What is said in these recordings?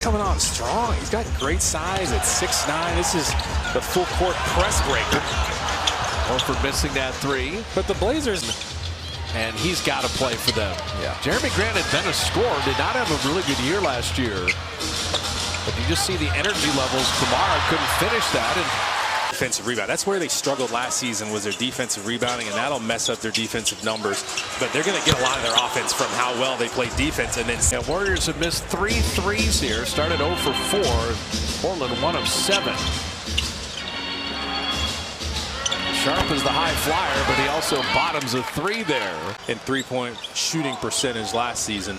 Coming on strong. He's got great size at 6'9". This is the full court press breaker. Horford missing that three. But the Blazers, and he's got to play for them. Yeah. Jeremy Grant had been a scorer, did not have a really good year last year. But you just see the energy levels. Camara couldn't finish that. And defensive rebound. That's where they struggled last season, was their defensive rebounding, and that'll mess up their defensive numbers. But they're going to get a lot of their offense from how well they play defense. And then Warriors have missed 3 threes here. Started 0 for 4. Portland 1 of 7. Sharp is the high flyer, but he also bottoms a 3 there. In three-point shooting percentage last season.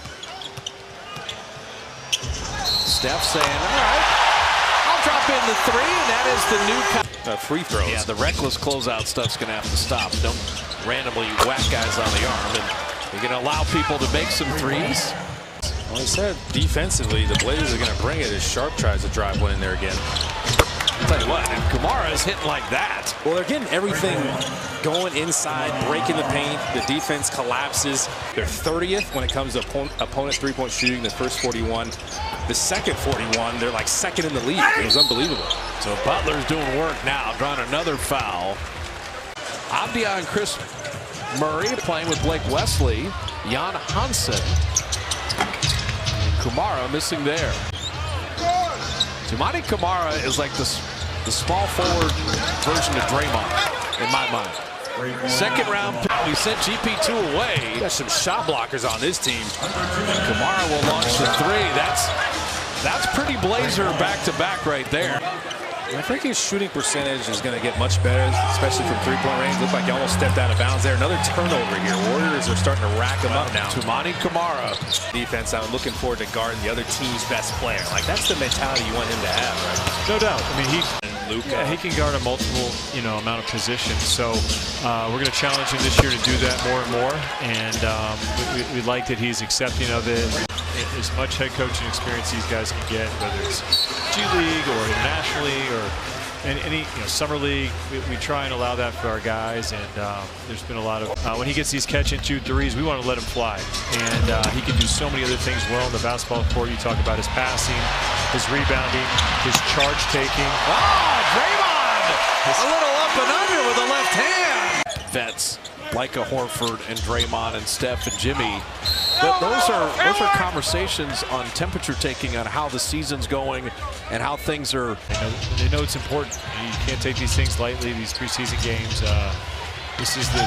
Steph saying, all right, I'll drop in the 3, and that is the new free throws. Yeah, the reckless closeout stuff's going to have to stop. Don't randomly whack guys on the arm, and you're going to allow people to make some threes. Well, he said defensively, the Blazers are going to bring it as Sharp tries to drive one in there again. I'll tell you what, and Camara is hitting like that. Well, they're getting everything going inside, breaking the paint. The defense collapses. They're 30th when it comes to opponent three-point shooting, the first 41. The second 41, they're like second in the league. It was unbelievable. So Butler's doing work now, drawing another foul. Abdia and Chris Murray playing with Blake Wesley. Jan Hansen. Camara missing there. Toumani Camara is like the small forward version of Draymond, in my mind. Second round, we sent GP2 away. Got some shot blockers on this team. And Camara will launch the 3. That's pretty Blazer back-to-back right there. I think his shooting percentage is going to get much better, especially from three-point range. Looked like he almost stepped out of bounds there. Another turnover here. Warriors are starting to rack him up now. Toumani Camara. Defense, I'm looking forward to guarding the other team's best player. Like, that's the mentality you want him to have, right? No doubt. I mean, Luka. he can guard a multiple, amount of positions. So we're going to challenge him this year to do that more and more. And we like that he's accepting of it. As much head coaching experience these guys can get, whether it's G League or internationally or any summer league, we try and allow that for our guys. And there's been a lot of when he gets these catch and shoot threes, we want to let him fly. And he can do so many other things well in the basketball court. You talk about his passing, his rebounding, his charge taking. Oh, Draymond! A little up and under with the left hand. Vets like a Horford and Draymond and Steph and Jimmy. Those are conversations on temperature taking, on how the season's going and how things are. They know it's important. You can't take these things lightly, these preseason games. This is the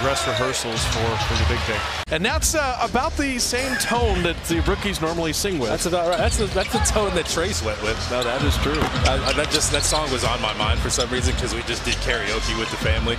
dress rehearsals for the big day. And that's about the same tone that the rookies normally sing with. That's about right. That's the tone that Trace went with. No, that is true. That song was on my mind for some reason because we just did karaoke with the family.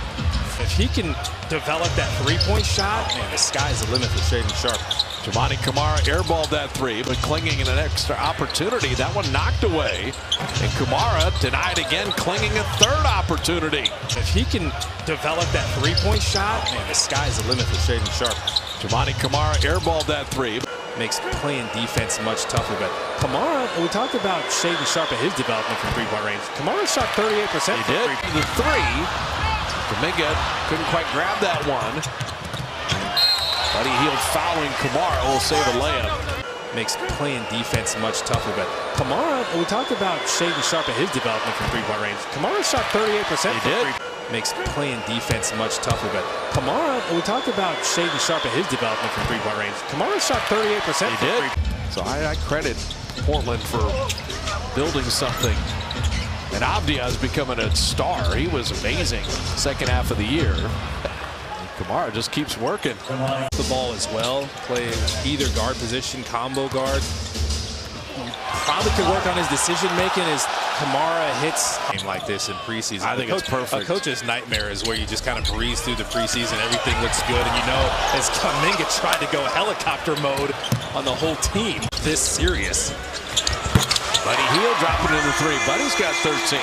If he can develop that three-point shot, man, the sky's the limit for Shaedon Sharpe. Toumani Camara airballed that 3, but clinging in an extra opportunity. That one knocked away. And Camara denied again, clinging a 3rd opportunity. If he can develop that three-point shot, man, the sky's the limit for Shaedon Sharpe. Toumani Camara airballed that 3. Makes playing defense much tougher. But Camara, we talked about Shaedon Sharpe and his development from three-point range. Camara shot 38%. He did. The 3. Dominga couldn't quite grab that one. Buddy Hield fouling Camara will save a layup. Makes playing defense much tougher. But Camara, we talked about Shaedon Sharpe and his development from three-point range. Camara shot 38%. He did. Makes playing defense much tougher. But Camara, we talked about Shaedon Sharpe and his development from three-point range. Camara shot 38%. He did. So I credit Portland for building something. And Abdia is becoming a star. He was amazing second half of the year. Camara just keeps working. The ball as well. Play either guard position, combo guard. Probably could work on his decision making as Camara hits a game like this in preseason. I think it's perfect. A coach's nightmare is where you just kind of breeze through the preseason. Everything looks good, and as Kuminga tried to go helicopter mode on the whole team. This serious. Buddy Hield dropping in the 3. Buddy's got 13.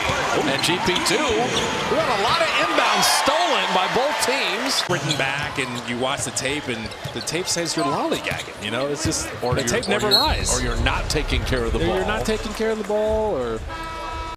And GP2. We got a lot of inbounds stolen by both teams. Written back, and you watch the tape, and the tape says you're lollygagging. It's just, or the tape never lies. Or you're not taking care of the ball. You're not taking care of the ball, or